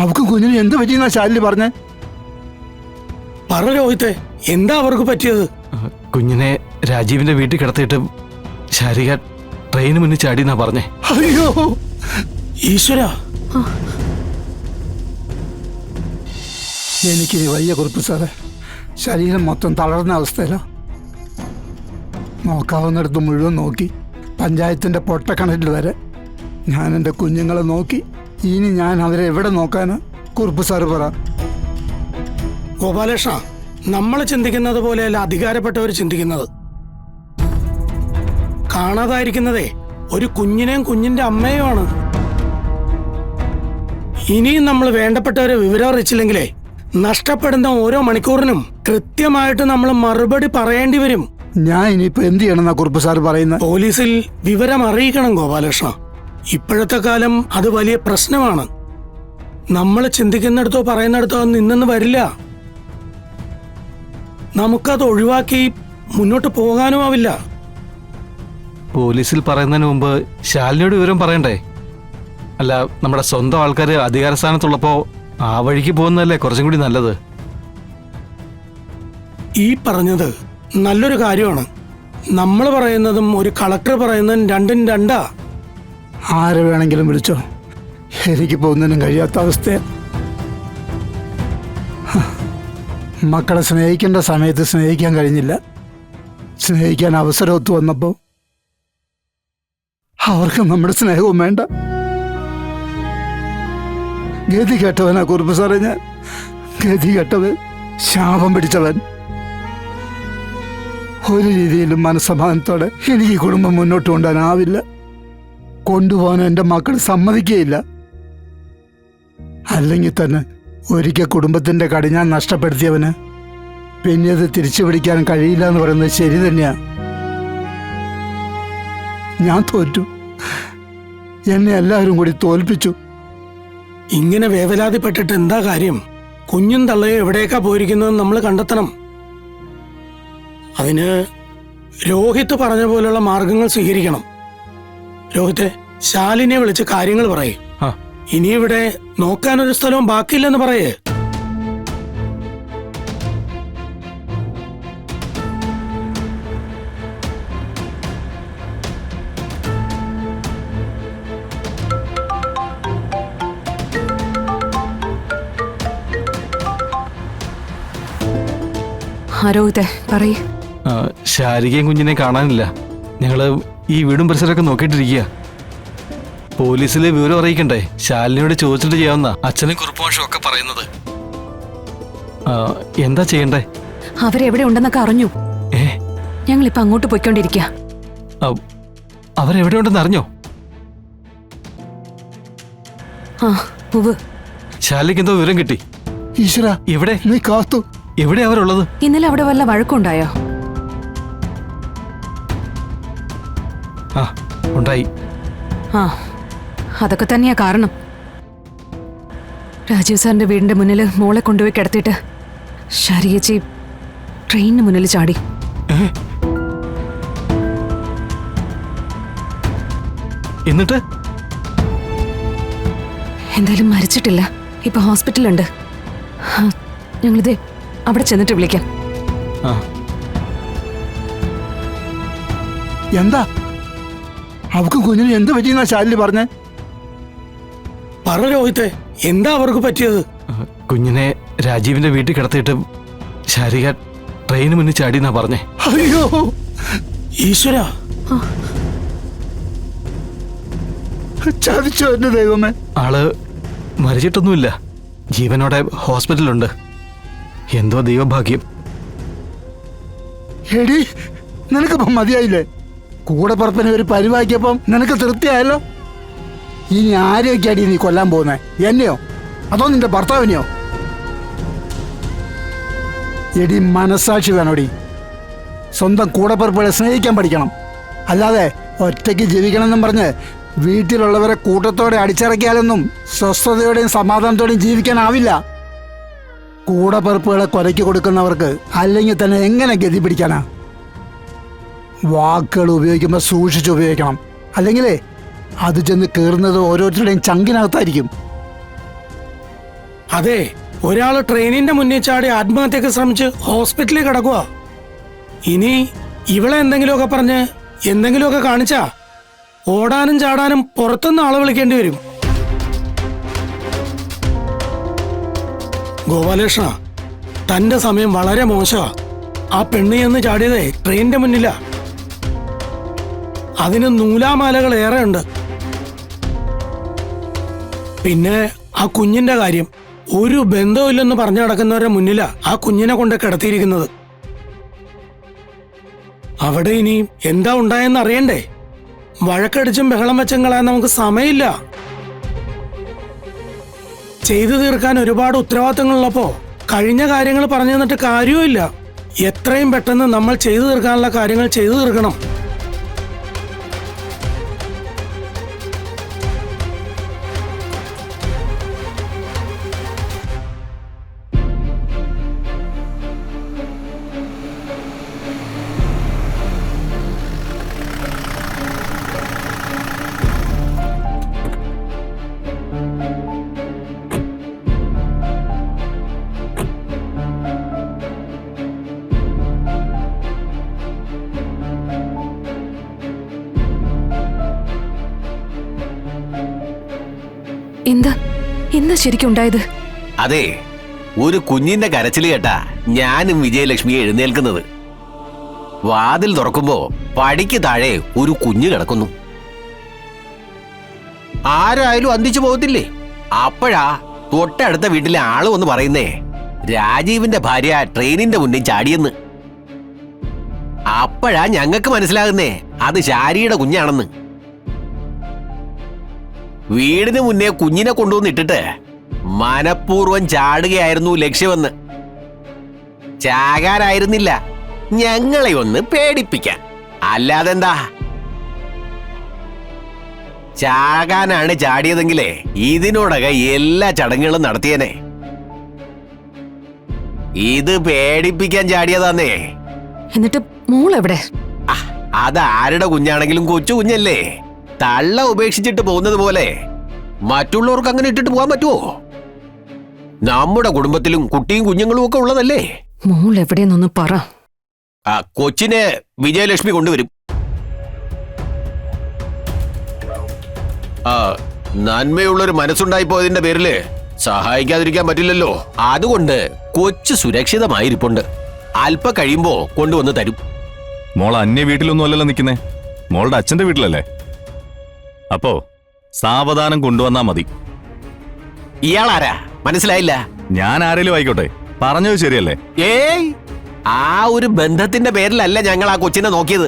അവക്ക് കുഞ്ഞിന് എന്ത് പറ്റിയെന്നാ ശാലിനി പറഞ്ഞേ? പറ രോഹിത്തെ, എന്താ അവർക്ക് പറ്റിയത്? കുഞ്ഞിനെ രാജീവിന്റെ വീട്ടിൽ കിടത്തിയിട്ട് ശാരിക ട്രെയിന് മുന്നിൽ ചാടിയെന്നാ പറഞ്ഞേ. അയ്യോ ഈശ്വര, എനിക്കിനി വയ്യ കുറുപ്പ് സാറേ. ശരീരം മൊത്തം തളർന്ന അവസ്ഥയിലോ. നോക്കാവുന്നിടത്ത് മുഴുവൻ നോക്കി, പഞ്ചായത്തിന്റെ പൊട്ടക്കിണറ്റിൽ വരെ. ഞാൻ എൻ്റെ കുഞ്ഞുങ്ങളെ നോക്കി. ഇനി ഞാൻ അവരെ എവിടെ നോക്കാനാ? കുറുപ്പ് സാറ് പറ. ഗോപാലകൃഷ്ണ, നമ്മൾ ചിന്തിക്കുന്നത് പോലെയല്ല അധികാരപ്പെട്ടവർ ചിന്തിക്കുന്നത്. കാണാതായിരിക്കുന്നതേ ഒരു കുഞ്ഞിനെയും കുഞ്ഞിന്റെ അമ്മയുമാണ്. ഇനിയും നമ്മൾ വേണ്ടപ്പെട്ടവരെ വിവരം അറിയിച്ചില്ലെങ്കിലേ നഷ്ടപ്പെടുന്ന ഓരോ മണിക്കൂറിനും കൃത്യമായിട്ട് നമ്മൾ മറുപടി പറയേണ്ടി വരും. ഞാൻ ഇനിയിപ്പോ എന്ത് ചെയ്യണമെന്നാ കുറുപ്പ് സാറ് പറയുന്നത്? പോലീസിൽ വിവരം അറിയിക്കണം ഗോപാലകൃഷ്ണ. ഇപ്പോഴത്തെ കാലം അത് വലിയ പ്രശ്നമാണ്. നമ്മൾ ചിന്തിക്കുന്നിടത്തോ പറയുന്നിടത്തോ നിന്നെന്ന് വരില്ല. നമുക്കത് ഒഴിവാക്കി മുന്നോട്ട് പോകാനും ആവില്ല. പോലീസിൽ പറയുന്നതിന് മുമ്പ് ശാലിനിയോട് വിവരം പറയണ്ടേ? അല്ല, നമ്മുടെ സ്വന്തം ആൾക്കാർ അധികാര സ്ഥാനത്തുള്ളപ്പോ ആ വഴിക്ക് പോകുന്നതല്ലേ കുറച്ചും കൂടി നല്ലത്. ഈ പറഞ്ഞത് നല്ലൊരു കാര്യമാണ്. നമ്മൾ പറയുന്നതും ഒരു കളക്ടർ പറയുന്നതും രണ്ടും രണ്ടാ. ആരെ വേണമെങ്കിലും വിളിച്ചോ, എനിക്കിപ്പോ ഒന്നിനും കഴിയാത്ത അവസ്ഥയാ. മക്കളെ സ്നേഹിക്കേണ്ട സമയത്ത് സ്നേഹിക്കാൻ കഴിഞ്ഞില്ല. സ്നേഹിക്കാൻ അവസരം ഒത്തു വന്നപ്പോ അവർക്ക് നമ്മുടെ സ്നേഹവും വേണ്ട. ഗതി കെട്ടവനാ കുറുപ്പ് സാറേ ഞാൻ. ഗതി കെട്ടവൻ, ശാപം പിടിച്ചവൻ. ഒരു രീതിയിലും മനസ്സമാധാനത്തോടെ എനിക്ക് ഈ കുടുംബം മുന്നോട്ട് കൊണ്ടുപോകാനാവില്ല. കൊണ്ടുപോകാൻ എൻ്റെ മക്കൾ സമ്മതിക്കുകയില്ല. അല്ലെങ്കിൽ തന്നെ ഒരിക്കൽ കുടുംബത്തിന്റെ കടിഞ്ഞാൻ നഷ്ടപ്പെടുത്തിയവന് പിന്നെ അത് തിരിച്ചു പിടിക്കാൻ കഴിയില്ല എന്ന് പറയുന്നത് ശരി തന്നെയാ. ഞാൻ തോറ്റു. എന്നെ എല്ലാവരും കൂടി തോൽപ്പിച്ചു. ഇങ്ങനെ വേവലാതിപ്പെട്ടിട്ട് എന്താ കാര്യം? കുഞ്ഞും തള്ളയും എവിടേക്കാ പോയിരിക്കുന്നതെന്ന് നമ്മൾ കണ്ടെത്തണം. അതിന് രോഹിത് പറഞ്ഞ പോലുള്ള മാർഗങ്ങൾ സ്വീകരിക്കണം. രോഹിത്തെ, ശാലിനെ വിളിച്ച് കാര്യങ്ങൾ പറയേ. ഇനി ഇവിടെ നോക്കാനൊരു സ്ഥലവും ബാക്കിയില്ലെന്ന് പറയേ. രോഹിത്തെ പറയേ. ശാരികയും കുഞ്ഞിനെ കാണാനില്ല. ഞങ്ങള് ഈ വീടും പരിസരമൊക്കെ നോക്കിയിട്ടിരിക്കുക. പോലീസിലെ വിവരം അറിയിക്കണ്ടേ? ശാലിനിയോട് ചോദിച്ചിട്ട് ചെയ്യാവുന്ന അച്ഛനും കുറുപ്പുമാഷും ഒക്കെ പറയുന്നത്. എന്താ ചെയ്യണ്ടേ? അവരെവിടെ ഉണ്ടെന്നൊക്കെ അറിഞ്ഞു. ഞങ്ങളിപ്പോ അങ്ങോട്ട് പോയിക്കൊണ്ടിരിക്കുക. അവരെവിടെ ഉണ്ടെന്ന് അറിഞ്ഞോ? ശാലിക്ക് എന്തോ വിവരം കിട്ടി. ഈശ്വരാ, എവിടെ നീ കാത്തു. എവിടെ അവരുള്ളത്? ഇന്നലെ അവിടെ വല്ല വഴക്കുണ്ടായോ? ഉണ്ടായി. അതൊക്കെ തന്നെയാ കാരണം. രാജീവ് സാറിന്റെ വീടിന്റെ മുന്നിൽ മോളെ കൊണ്ടുപോയി കിടത്തിയിട്ട് ശാരികേച്ചി ട്രെയിനിന് മുന്നിൽ ചാടി. എന്നിട്ട് എന്തായാലും മരിച്ചിട്ടില്ല. ഇപ്പൊ ഹോസ്പിറ്റലുണ്ട്. ഞങ്ങളിതേ അവിടെ ചെന്നിട്ട് വിളിക്കാം. എന്താ അവക്ക് കുഞ്ഞിന് എന്ത് പറ്റിയെന്നാ ശാലിനി പറഞ്ഞേ? പറ രോഹിത്തെ, എന്താ അവർക്ക് പറ്റിയത്? കുഞ്ഞിനെ രാജീവിന്റെ വീട്ടിൽ കിടത്തിയിട്ട് ശാരിക ട്രെയിന് മുന്നിൽ ചാടിയെന്നാ പറഞ്ഞേ. അയ്യോ ഈശ്വര, ചതിച്ചോ എന്റെ ദൈവമേ. ആള് മരിച്ചിട്ടൊന്നുമില്ല, ജീവനോടെ ഹോസ്പിറ്റലുണ്ട്. എന്തോ ദൈവഭാഗ്യം. എടി, നിനക്കിപ്പം മതിയായില്ലേ? കൂടെ പറപ്പിനെ ഒരു പരിവാക്കിയപ്പം നിനക്ക് തൃപ്തിയായല്ലോ. ഇനി ആരെയൊക്കെയാടി നീ കൊല്ലാൻ പോകുന്നേ? എന്നെയോ അതോ നിന്റെ ഭർത്താവിനെയോ? എടി, മനസാക്ഷി വേണോടി. സ്വന്തം കൂടപ്പറപ്പുകളെ സ്നേഹിക്കാൻ പഠിക്കണം. അല്ലാതെ ഒറ്റയ്ക്ക് ജീവിക്കണമെന്നും പറഞ്ഞ് വീട്ടിലുള്ളവരെ കൂട്ടത്തോടെ അടിച്ചിറക്കിയാലൊന്നും സ്വസ്ഥതയോടെയും സമാധാനത്തോടെയും ജീവിക്കാനാവില്ല. കൂടപ്പറപ്പുകളെ കൊലയ്ക്ക് കൊടുക്കുന്നവർക്ക് അല്ലെങ്കിൽ തന്നെ എങ്ങനെ ഗതി പിടിക്കാനാ? വാക്കുകൾ ഉപയോഗിക്കുമ്പോൾ സൂക്ഷിച്ച് ഉപയോഗിക്കണം. അല്ലെങ്കിലേ അത് ചെന്ന് കയറുന്നത് ഓരോരുത്തരുടെയും ചങ്കിനകത്തായിരിക്കും. അതെ, ഒരാള് ട്രെയിനിന്റെ മുന്നിൽ ചാടി ആത്മഹത്യക്ക് ശ്രമിച്ച് ഹോസ്പിറ്റലിൽ കിടക്കുക. ഇനി ഇവളെ എന്തെങ്കിലുമൊക്കെ പറഞ്ഞ് എന്തെങ്കിലുമൊക്കെ കാണിച്ചാ ഓടാനും ചാടാനും പുറത്തുനിന്ന് ആളെ വിളിക്കേണ്ടി വരും. ഗോപാലകൃഷ്ണ, തന്റെ സമയം വളരെ മോശമാ. ആ പെണ്ണ് എന്ന് ചാടിയതേ ട്രെയിനിന്റെ മുന്നിലാ. അതിന് നൂലാമാലകൾ ഏറെ ഉണ്ട്. പിന്നെ ആ കുഞ്ഞിന്റെ കാര്യം, ഒരു ബന്ധവുമില്ലെന്ന് പറഞ്ഞു നടക്കുന്നവരുടെ മുന്നിലാ ആ കുഞ്ഞിനെ കൊണ്ട് കിടത്തിയിരിക്കുന്നത്. അവിടെ ഇനി എന്താ ഉണ്ടായെന്ന് അറിയണ്ടേ? വഴക്കടിച്ചും ബഹളം വെച്ചും കളയാൻ നമുക്ക് സമയമില്ല. ചെയ്തു തീർക്കാൻ ഒരുപാട് ഉത്തരവാദിത്തങ്ങളുള്ളപ്പോ കഴിഞ്ഞ കാര്യങ്ങൾ പറഞ്ഞു തന്നിട്ട് കാര്യവുമില്ല. എത്രയും പെട്ടെന്ന് നമ്മൾ ചെയ്തു തീർക്കാനുള്ള കാര്യങ്ങൾ ചെയ്തു തീർക്കണം. എന്താ ശരിക്കും ഉണ്ടായത്? അതെ, ഒരു കുഞ്ഞിന്റെ കരച്ചിൽ കേട്ടാ ഞാനും വിജയലക്ഷ്മി എഴുന്നേൽക്കുന്നത്. വാതിൽ തുറക്കുമ്പോ പടിക്ക് താഴെ ഒരു കുഞ്ഞ് കിടക്കുന്നു. ആരായാലും അന്തിച്ചു പോകത്തില്ലേ? അപ്പോഴാ തൊട്ടടുത്ത വീട്ടിലെ ആള് വന്ന് പറയുന്നേ, രാജീവിന്റെ ഭാര്യ ട്രെയിനിന്റെ മുന്നിൽ ചാടിയെന്ന്. അപ്പോഴാ ഞങ്ങൾക്ക് മനസ്സിലാകുന്നേ അത് ശാരിയുടെ കുഞ്ഞാണെന്ന്. വീടിന് മുന്നേ കുഞ്ഞിനെ കൊണ്ടുവന്നിട്ടിട്ട് മനഃപൂർവ്വം ചാടുകയായിരുന്നു ലക്ഷ്യമെന്ന്. ചാകാനായിരുന്നില്ല, ഞങ്ങളെ ഒന്ന് പേടിപ്പിക്കാൻ. അല്ലാതെന്താ? ചാകാനാണ് ചാടിയതെങ്കിലേ ഇതിനോടകം എല്ലാ ചടങ്ങുകളും നടത്തിയനെ. ഇത് പേടിപ്പിക്കാൻ ചാടിയതാന്നേ. എന്നിട്ട് മോൾ എവിടെ? അത് ആരുടെ കുഞ്ഞാണെങ്കിലും കൊച്ചു കുഞ്ഞല്ലേ. തള്ള ഉപേക്ഷിച്ചിട്ട് പോകുന്നത് പോലെ മറ്റുള്ളവർക്ക് അങ്ങനെ ഇട്ടിട്ട് പോകാൻ പറ്റുമോ? നമ്മുടെ കുടുംബത്തിലും കുട്ടിയും കുഞ്ഞുങ്ങളും ഒക്കെ ഉള്ളതല്ലേ. മോൾ എവിടെയെന്നൊന്ന് പറ. കൊച്ചിനെ വിജയലക്ഷ്മി കൊണ്ടുവരും. നന്മയുള്ളൊരു മനസ്സുണ്ടായി പോയതിന്റെ പേരില് സഹായിക്കാതിരിക്കാൻ പറ്റില്ലല്ലോ. അതുകൊണ്ട് കൊച്ചു സുരക്ഷിതമായിരിപ്പുണ്ട്. അല്പ കഴിയുമ്പോ കൊണ്ടുവന്ന് തരും. മോൾ അന്യ വീട്ടിലൊന്നും അല്ലല്ലോ നിൽക്കുന്നേ, മോളുടെ അച്ഛന്റെ വീട്ടിലല്ലേ. അപ്പോ സാവധാനം കൊണ്ടുവന്നാ മതി. ഇയാളാരാ? മനസ്സിലായില്ല. ഞാൻ ആരേലും ആയിക്കോട്ടെ, പറഞ്ഞത് ശരിയല്ലേ? ഏയ്, ആ ഒരു ബന്ധത്തിന്റെ പേരിലല്ല ഞങ്ങൾ ആ കൊച്ചിനെ നോക്കിയത്.